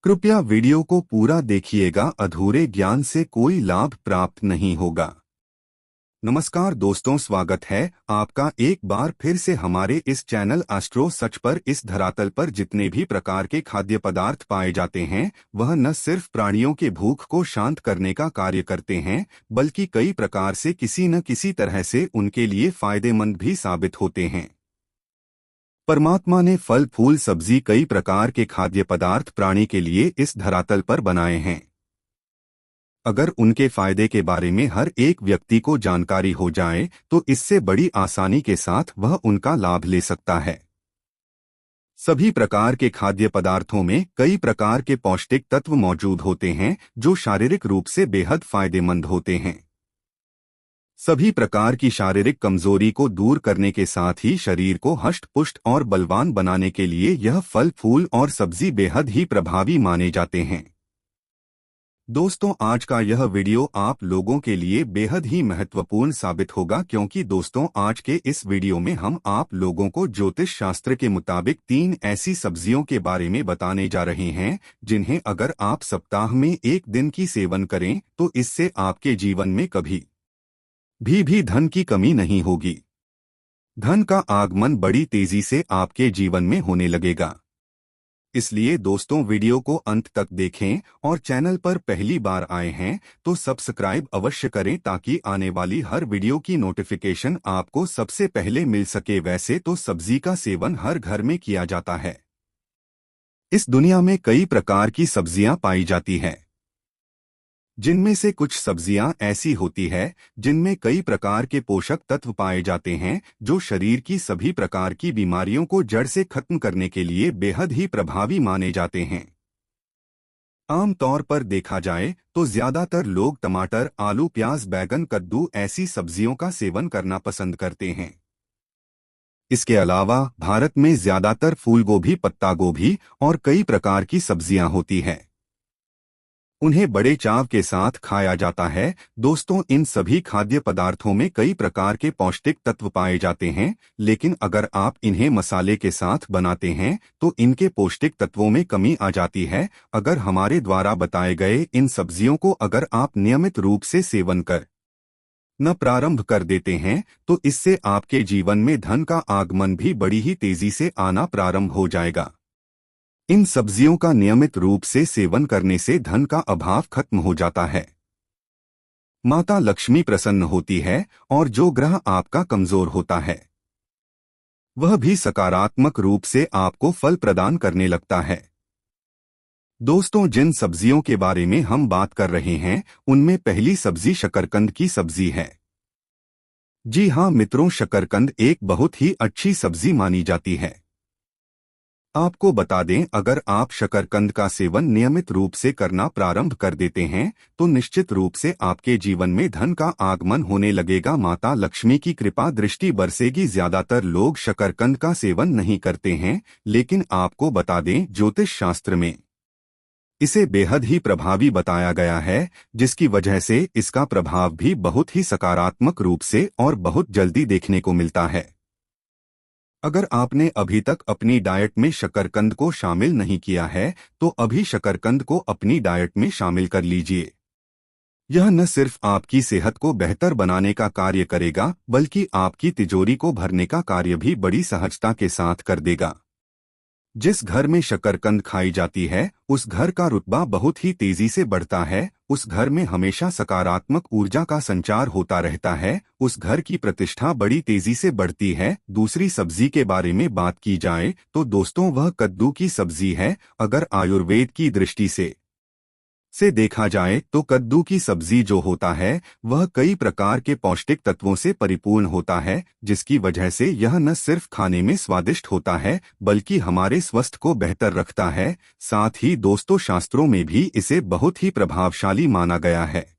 कृपया वीडियो को पूरा देखिएगा, अधूरे ज्ञान से कोई लाभ प्राप्त नहीं होगा। नमस्कार दोस्तों, स्वागत है आपका एक बार फिर से हमारे इस चैनल एस्ट्रो सच पर। इस धरातल पर जितने भी प्रकार के खाद्य पदार्थ पाए जाते हैं वह न सिर्फ प्राणियों के भूख को शांत करने का कार्य करते हैं, बल्कि कई प्रकार से किसी न किसी तरह से उनके लिए फायदेमंद भी साबित होते हैं। परमात्मा ने फल, फूल, सब्जी, कई प्रकार के खाद्य पदार्थ प्राणी के लिए इस धरातल पर बनाए हैं। अगर उनके फायदे के बारे में हर एक व्यक्ति को जानकारी हो जाए तो इससे बड़ी आसानी के साथ वह उनका लाभ ले सकता है। सभी प्रकार के खाद्य पदार्थों में कई प्रकार के पौष्टिक तत्व मौजूद होते हैं जो शारीरिक रूप से बेहद फायदेमंद होते हैं। सभी प्रकार की शारीरिक कमजोरी को दूर करने के साथ ही शरीर को हष्ट पुष्ट और बलवान बनाने के लिए यह फल, फूल और सब्जी बेहद ही प्रभावी माने जाते हैं। दोस्तों, आज का यह वीडियो आप लोगों के लिए बेहद ही महत्वपूर्ण साबित होगा, क्योंकि दोस्तों आज के इस वीडियो में हम आप लोगों को ज्योतिष शास्त्र के मुताबिक 3 ऐसी सब्जियों के बारे में बताने जा रहे हैं जिन्हें अगर आप सप्ताह में एक दिन की सेवन करें तो इससे आपके जीवन में कभी भी धन की कमी नहीं होगी। धन का आगमन बड़ी तेजी से आपके जीवन में होने लगेगा। इसलिए दोस्तों वीडियो को अंत तक देखें और चैनल पर पहली बार आए हैं तो सब्सक्राइब अवश्य करें ताकि आने वाली हर वीडियो की नोटिफिकेशन आपको सबसे पहले मिल सके। वैसे तो सब्जी का सेवन हर घर में किया जाता है। इस दुनिया में कई प्रकार की सब्जियां पाई जाती हैं, जिनमें से कुछ सब्जियां ऐसी होती है जिनमें कई प्रकार के पोषक तत्व पाए जाते हैं जो शरीर की सभी प्रकार की बीमारियों को जड़ से खत्म करने के लिए बेहद ही प्रभावी माने जाते हैं। आम तौर पर देखा जाए तो ज्यादातर लोग टमाटर, आलू, प्याज, बैगन, कद्दू ऐसी सब्जियों का सेवन करना पसंद करते हैं। इसके अलावा भारत में ज्यादातर फूलगोभी, पत्ता गोभी और कई प्रकार की सब्जियां होती हैं। उन्हें बड़े चाव के साथ खाया जाता है। दोस्तों, इन सभी खाद्य पदार्थों में कई प्रकार के पौष्टिक तत्व पाए जाते हैं, लेकिन अगर आप इन्हें मसाले के साथ बनाते हैं तो इनके पौष्टिक तत्वों में कमी आ जाती है। अगर हमारे द्वारा बताए गए इन सब्जियों को अगर आप नियमित रूप से सेवन कर न प्रारंभ कर देते हैं तो इससे आपके जीवन में धन का आगमन भी बड़ी ही तेजी से आना प्रारंभ हो जाएगा। इन सब्जियों का नियमित रूप से सेवन करने से धन का अभाव खत्म हो जाता है, माता लक्ष्मी प्रसन्न होती है और जो ग्रह आपका कमजोर होता है वह भी सकारात्मक रूप से आपको फल प्रदान करने लगता है। दोस्तों, जिन सब्जियों के बारे में हम बात कर रहे हैं उनमें पहली सब्जी शकरकंद की सब्जी है। जी हाँ मित्रों, शकरकंद एक बहुत ही अच्छी सब्जी मानी जाती है। आपको बता दें, अगर आप शकरकंद का सेवन नियमित रूप से करना प्रारंभ कर देते हैं तो निश्चित रूप से आपके जीवन में धन का आगमन होने लगेगा। माता लक्ष्मी की कृपा दृष्टि बरसेगी। ज्यादातर लोग शकरकंद का सेवन नहीं करते हैं, लेकिन आपको बता दें ज्योतिष शास्त्र में इसे बेहद ही प्रभावी बताया गया है, जिसकी वजह से इसका प्रभाव भी बहुत ही सकारात्मक रूप से और बहुत जल्दी देखने को मिलता है। अगर आपने अभी तक अपनी डाइट में शकरकंद को शामिल नहीं किया है तो अभी शकरकंद को अपनी डाइट में शामिल कर लीजिए। यह न सिर्फ आपकी सेहत को बेहतर बनाने का कार्य करेगा बल्कि आपकी तिजोरी को भरने का कार्य भी बड़ी सहजता के साथ कर देगा। जिस घर में शकरकंद खाई जाती है उस घर का रुतबा बहुत ही तेजी से बढ़ता है। उस घर में हमेशा सकारात्मक ऊर्जा का संचार होता रहता है। उस घर की प्रतिष्ठा बड़ी तेजी से बढ़ती है। दूसरी सब्जी के बारे में बात की जाए तो दोस्तों वह कद्दू की सब्जी है। अगर आयुर्वेद की दृष्टि से देखा जाए तो कद्दू की सब्जी जो होता है वह कई प्रकार के पौष्टिक तत्वों से परिपूर्ण होता है, जिसकी वजह से यह न सिर्फ खाने में स्वादिष्ट होता है बल्कि हमारे स्वास्थ्य को बेहतर रखता है। साथ ही दोस्तों शास्त्रों में भी इसे बहुत ही प्रभावशाली माना गया है।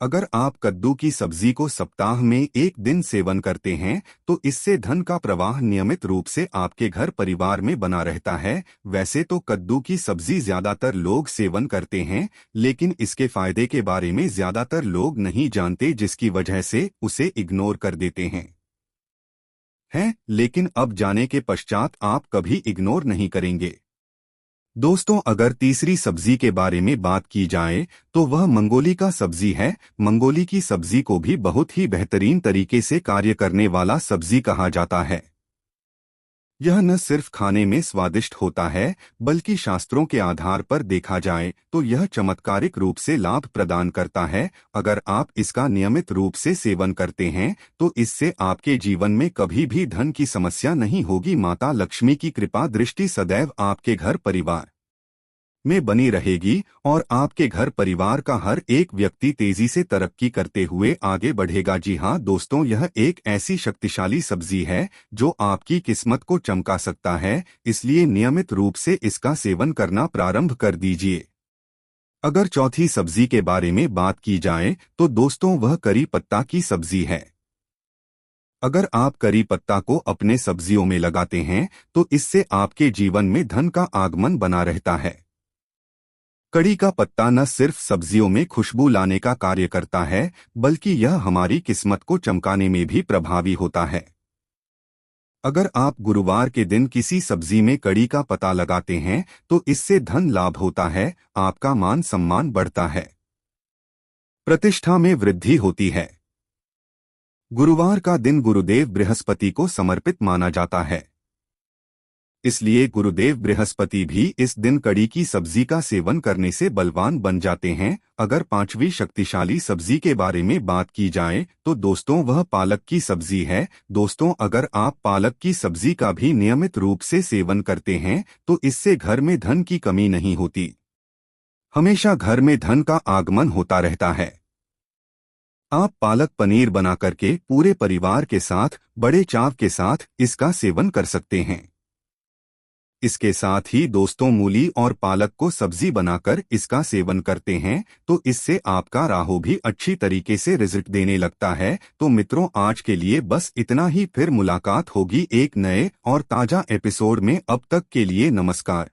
अगर आप कद्दू की सब्जी को सप्ताह में एक दिन सेवन करते हैं तो इससे धन का प्रवाह नियमित रूप से आपके घर परिवार में बना रहता है। वैसे तो कद्दू की सब्जी ज्यादातर लोग सेवन करते हैं, लेकिन इसके फायदे के बारे में ज्यादातर लोग नहीं जानते, जिसकी वजह से उसे इग्नोर कर देते हैं। लेकिन अब जाने के पश्चात आप कभी इग्नोर नहीं करेंगे। दोस्तों, अगर तीसरी सब्जी के बारे में बात की जाए तो वह मंगोली का सब्जी है। मंगोली की सब्जी को भी बहुत ही बेहतरीन तरीके से कार्य करने वाला सब्जी कहा जाता है। यह न सिर्फ खाने में स्वादिष्ट होता है, बल्कि शास्त्रों के आधार पर देखा जाए तो यह चमत्कारिक रूप से लाभ प्रदान करता है। अगर आप इसका नियमित रूप से सेवन करते हैं तो इससे आपके जीवन में कभी भी धन की समस्या नहीं होगी। माता लक्ष्मी की कृपा दृष्टि सदैव आपके घर परिवार में बनी रहेगी और आपके घर परिवार का हर एक व्यक्ति तेजी से तरक्की करते हुए आगे बढ़ेगा। जी हाँ दोस्तों, यह एक ऐसी शक्तिशाली सब्जी है जो आपकी किस्मत को चमका सकता है, इसलिए नियमित रूप से इसका सेवन करना प्रारंभ कर दीजिए। अगर चौथी सब्जी के बारे में बात की जाए तो दोस्तों वह करी पत्ता की सब्जी है। अगर आप करी पत्ता को अपने सब्जियों में लगाते हैं तो इससे आपके जीवन में धन का आगमन बना रहता है। कड़ी का पत्ता न सिर्फ सब्जियों में खुशबू लाने का कार्य करता है, बल्कि यह हमारी किस्मत को चमकाने में भी प्रभावी होता है। अगर आप गुरुवार के दिन किसी सब्जी में कड़ी का पत्ता लगाते हैं तो इससे धन लाभ होता है, आपका मान सम्मान बढ़ता है, प्रतिष्ठा में वृद्धि होती है। गुरुवार का दिन गुरुदेव बृहस्पति को समर्पित माना जाता है, इसलिए गुरुदेव बृहस्पति भी इस दिन कड़ी की सब्जी का सेवन करने से बलवान बन जाते हैं। अगर पांचवी शक्तिशाली सब्जी के बारे में बात की जाए तो दोस्तों वह पालक की सब्जी है। दोस्तों, अगर आप पालक की सब्जी का भी नियमित रूप से सेवन करते हैं तो इससे घर में धन की कमी नहीं होती, हमेशा घर में धन का आगमन होता रहता है। आप पालक पनीर बना करके पूरे परिवार के साथ बड़े चाव के साथ इसका सेवन कर सकते हैं। इसके साथ ही दोस्तों मूली और पालक को सब्जी बनाकर इसका सेवन करते हैं तो इससे आपका राहु भी अच्छी तरीके से रिजल्ट देने लगता है। तो मित्रों, आज के लिए बस इतना ही, फिर मुलाकात होगी एक नए और ताजा एपिसोड में। अब तक के लिए नमस्कार।